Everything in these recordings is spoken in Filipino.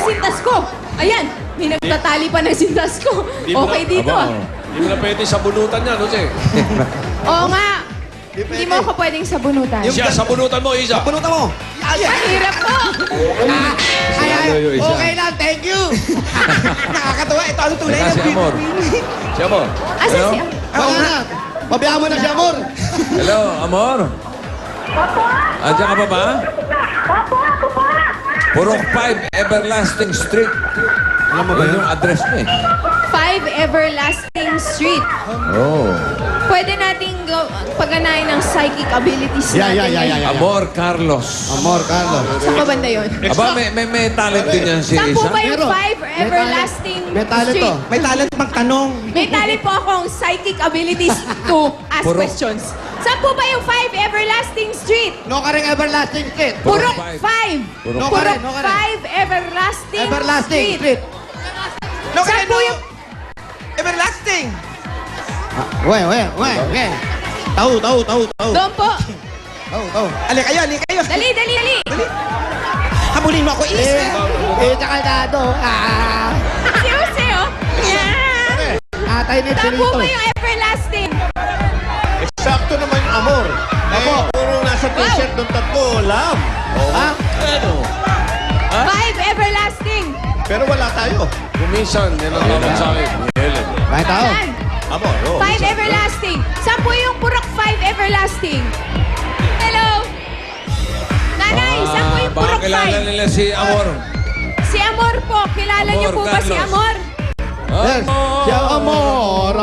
sintas ko. Ayan, may nagtatali pa ng sintas ko. Okay dito ah. Hindi mo na pwede sabunutan yan, Jose. Oo nga. Hindi mo ako pwedeng sabunutan. Siya, sabunutan mo, Isa. Punutan mo. Mahirap ko. Okay lang, thank you. Nakakatawa. Ito ang tunay Teka, ng si Amor. Si Amor. Asa Hello? si... Oo nga. Pabayaan mo na si Amor. Hello, Amor? Andiyan ka pa ba? Purok 5, Everlasting Street. Alam mo ba Yun yun? yung address mo eh. 5 Everlasting Street. Oh. Pwede nating pagganahin ng psychic abilities natin. Yeah. Amor Carlos. Amor, Carlos. Saan ba banda yun? Aba, may talent din yan si Saan po Isa. ba yung Meron. 5 Everlasting May talent Street? to. May talent magtanong. May talent po akong psychic abilities to ask Puro- questions. Saan po ba yung 5 Everlasting Street? No ka rin everlasting street. Purok Purok five. 5. Purok Purok no ka rin. 5 Everlasting Everlasting street. No, Saan po yung... Everlasting! Weh. Tahu. Doon po. Tahu. Ali kayo. Dali. Habulin mo ako, Is. Tsaka na do. Si Jose, oh. Yeah. Atay ni Saan po Chinito. ba yung Everlasting? Sakto naman yung amor. Apo. Puro nasa t-shirt ng tatlo, love. Ha? Ano? 5 Everlasting. Pero wala tayo. Kuminsan, yan ang tawag sa akin. Helen. Kahit tao. Yan. Amor, oh. 5 Everlasting. Saan po yung Purok 5 Everlasting? Hello? Nanay, saan po yung Baka Purok kilala 5? nila si Amor. Si Amor po. Kilala niyo Amor po ba si Carlos. Amor? Yes. Si Amor.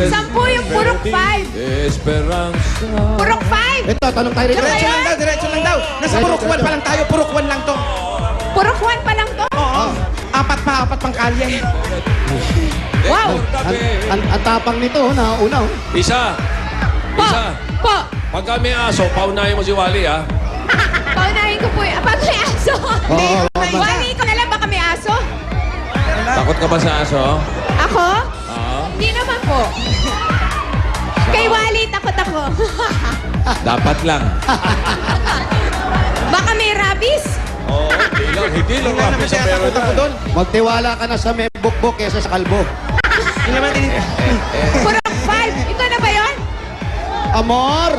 Saan po yung Purok 5? Esperanza. Purok 5? Ito, tanong tayo rito. Diretso lang daw. Nasa Purok 1 pa lang tayo. Purok 1 lang to. Purok 1 pa lang to? Oo. Apat pang kalye. Wow! Ang tapang nito, nauna. Isa. Po! Po! Pag kami aso, paunahin mo si Wally, ha? Paunahin ko po yung... Pag may aso! Oo. Wally, ikaw na lang baka may aso? Takot ka ba sa aso? Ako? Oo. Hindi naman po. Kay Wally, takot ako. Dapat lang. Baka may rabies? Oo, hindi lang Wala rapid naman sa siya pera takot ako doon. Magtiwala ka na sa may bukbok kesa sa kalbo. Hindi naman din. Purok 5. Ito na ba yun? Amor!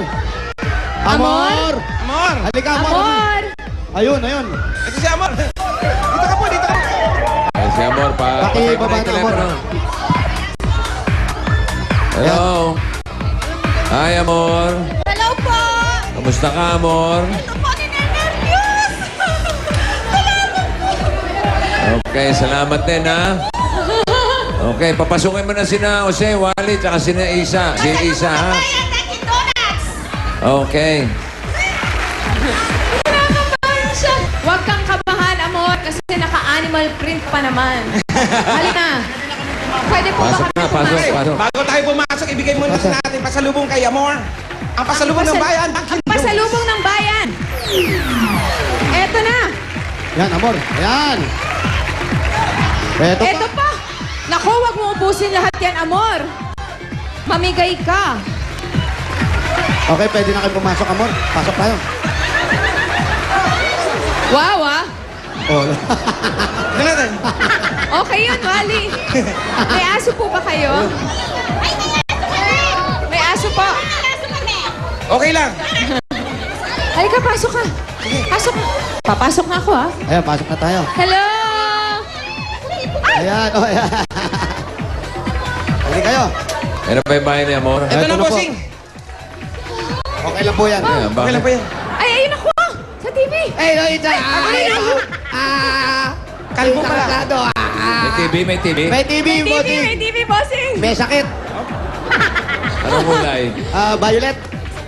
Amor! Amor! Halika, Amor! Amor! Ayun. Ito si Amor. Dito ka po. Ay, si Amor, Pakibaba na, Amor. Hello. Hi, Amor. Hello po! Kamusta ka, Amor? Ako, ninenervyos! Okay, salamat din, ha? Okay, papasukin mo na sina Jose, Wally, tsaka sina Isa. Si Isa, ha? Ayan, Dunkin' Donuts! Okay. Kinakabahan siya. Huwag kang kabahan, Amor, kasi naka-animal print pa naman. Halina. Pwede po Pasok ba na, kami pasok, pumasok? pasok. Bago tayo pumasok, ibigay muna natin pasalubong kay Amor. Ang pasalubong ng bayan. Ang pasalubong ng bayan. Eto na. Yan, Amor. Yan. Eto pa. Naku, huwag mo ubusin lahat yan, Amor. Mamigay ka. Okay, pwede na kayo pumasok, Amor. Pasok tayo. Wow, ah. Oh. Tignan natin. Okay yun, Wally. May aso po ba kayo? May aso po. Okay lang. Halika, pasok ka. Pasok ka. Papasok nga ako, ah. Ayan, pasok na tayo. Hello! Ayan, ayan. Hindi kayo. Ano pa yung bahay ni Amor? Ito Ito na, na po. bossing. Okay lang po yan. Ayan, Okay bakit? lang po yan. Ay, ayun ako, ah. Sa TV. No, Ita. Kalbo pala. May TV, may TV. May TV, May bossing. TV, bossing. May sakit. Anong kulay? Violet.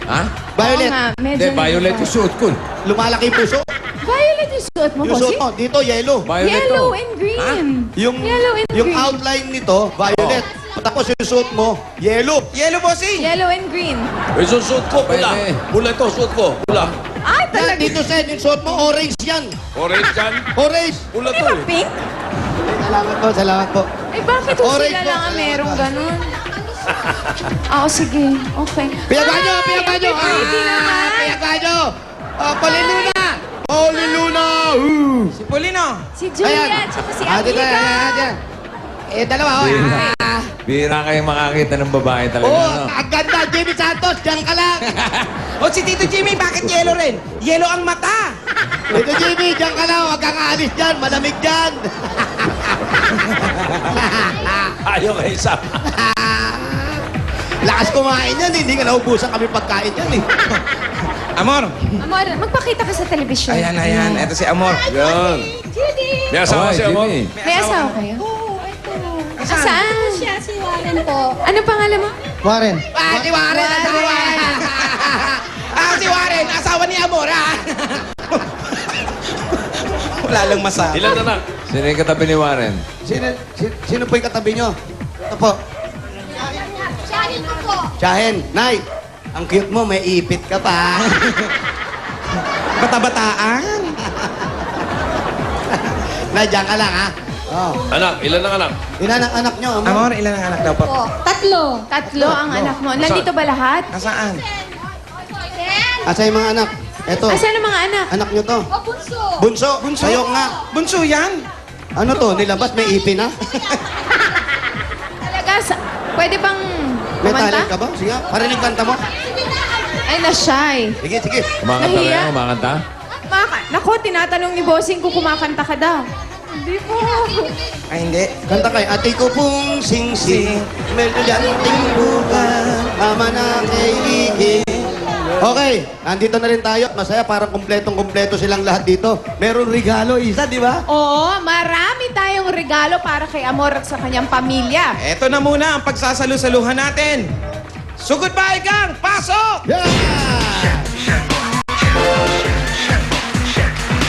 Ha? Violet. Oo nga, medyo Hindi, violet yung suit ko. Lumalaki yung puso. Violet yung suot mo, Yung suot bossing? mo, dito, yellow. Violet Yellow to. and green. Yung, Yellow and yung green. outline nito, violet. Tapos yung suot mo, yellow. Yellow, bossing. Yellow and green. May susut ko, pula. Pwede. Pula ito, suit ko. Pula. Ay, Yan, talaga. dito, Sen, yung suot mo, orange yan. Orange yan. Orange. Pula Di to, ba eh. pink? Salamat po, salamat po. Ay, bakit ho Orange sila po, lang ang salamat merong po. ganun? Oo, sige. Okay. Piyagan nyo, Ay, piyagan nyo. ang pretty naman. Piyagan nyo. Palino na. Oh, Polino. Si Julia, tsaka si Dito, Amiga. Dalawa, oh. Bira kayo makakita ng babae talaga. Oh, ano? ang ganda, Jimmy Santos, diyan ka lang. O si Tito Jimmy, bakit yelo rin? Yelo ang mata. Ito, Jimmy, diyan ka lang. Huwag kang aalis dyan, malamig dyan. Ayaw kayo isa. Lakas kumain yan, hindi ka naubusan kami pagkain yan eh. Amor. Amor, magpakita ka sa telebisyon. Ayan. Ito si Amor. Yan. May asawa Oy, siya mo. Jimmy. May asawa kayo? Oo, ito. Saan? Siya, si Warren po. Ano pangalan mo? Warren. Si Warren, si Warren, asawa ni Amor, ha? Wala lang masabi. Ilan anak? Sino yung katabi ni Warren? Sino po yung katabi nyo? Ito po. Siyahin ko po. Shahen, Nay, ang cute mo, may ipit ka pa. Bata-bataan. Nay, diyan ka lang, ha? Oh. Anak, ilan ang anak? Ilan ang anak nyo, Amor? Amor, ilan ang anak daw po? Po. Tatlo. Tatlo ang anak mo. Nandito ba lahat? Nasaan? Ten. Asa yung mga anak? Eto, Asan ang mga anak? anak nyo to. O, bunso. Bunso, sayo nga. Bunso yan? Ano to, nilabas, may ipin, ha? Talaga, pwede bang May kumanta? talent ka ba? Sige, parinig kanta mo. Ay, na-shy. Sige, sige. Kumakanta Nahiya. kayo? Kumakanta? Nako, tinatanong ni Bossing kung kumakanta ka daw. Hindi po. Ay, hindi. Kanta kay ate ko pong sing-sing, melodyanting bukan, ama na kailigin. Okay, nandito na rin tayo. Masaya, parang kumpletong-kumpleto silang lahat dito. Meron regalo, isa, di ba? Oo, marami tayong regalo para kay Amor at sa kanyang pamilya. Eto na muna ang pagsasalu-saluhan natin. So goodbye, gang! Pasok! Yeah!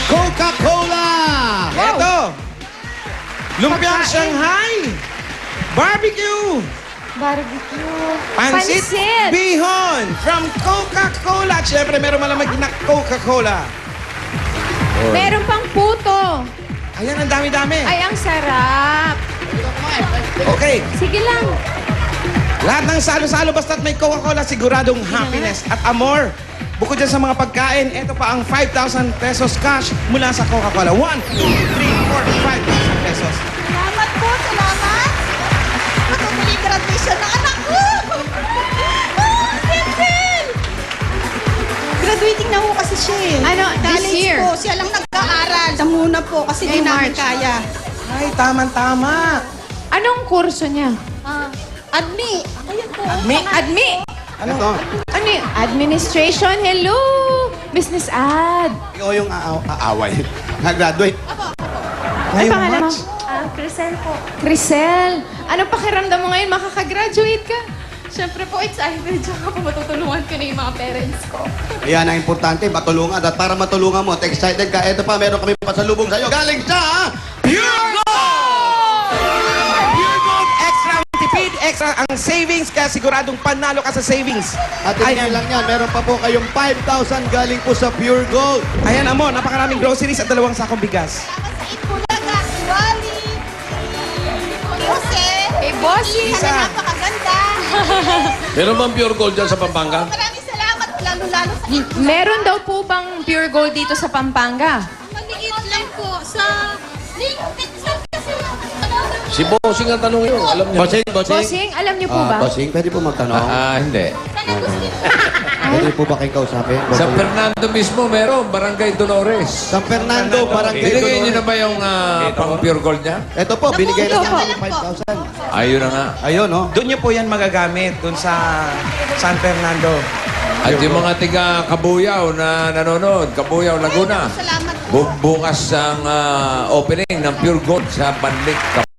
Coca-Cola! Eto! Lumpiang Shanghai! Barbecue! Barbecue. Pansit Bihon from Coca-Cola. At syempre, meron malamag na Coca-Cola. Meron pang puto. Ayan, ang dami-dami. Ay, ang sarap. Okay, Sige lang. lahat ng salo-salo basta't may Coca-Cola, siguradong happiness. At Amor, bukod dyan sa mga pagkain, ito pa ang 5,000 pesos cash mula sa Coca-Cola. 1, 2, 3, 4, 5,000 pesos. Salamat po, salamat. Matutuli graduation ng anak ko. Cecil! Graduating na ho kasi siya eh. Ano, this College year? po, siya lang nag-aaral. Sa muna po kasi di Ngayong namin March. kaya. Ay, tama-tama. Anong kurso niya? Admi. Ayun po. Admi. Ito, Ano yun? Administration. Hello. Business ad. ikaw yung aaway. Nag-graduate. Ay, pangalan mo? Crisel po. Crisel. Anong pakiramdam mo ngayon? Makakagraduate ka? Siyempre po, excited. Tsaka po matutulungan ko na yung mga parents ko. Ayan ang importante, matulungan. At para matulungan mo at excited ka, ito pa, meron kami pasalubong sa'yo. Galing sa Pure Gold! Pure Gold Extra ang tipid, extra ang savings, kaya siguradong panalo ka sa savings. At hindi lang yan, meron pa po kayong 5,000 galing po sa Pure Gold. Ayan, Amor, napakaraming groceries at 2 sakong bigas. Salamat sa Itbulaga, si Wally, si Jose, Kay Bossing. Isa na napakaganda. Meron bang pure gold dyan sa Pampanga? Maraming salamat, lalo-lalo sa Meron daw po bang pure gold dito sa Pampanga? maliit lang po sa LinkedIn. Kasi Si Bossing ang tanong yun. Alam niya. Bossing, Bossing, alam niyo po ba? Bossing, pwede po magtanong. Hindi. Pwede po ba kayong kausapin? Sa Fernando mismo meron, Barangay Dolores. San Fernando, Barangay Binigay niyo na Dolores. ba yung pang pure gold niya? Ito po, binigay na Napuno niya po. ng 5,000. Ayun na nga. Ayun, oh. Doon niyo po yan magagamit, doon sa San Fernando. At yung mga tiga Kabuyaw na nanonood, Kabuyaw, Laguna. Salamat po. Bukas ang opening ng Pure Gold sa Banlik,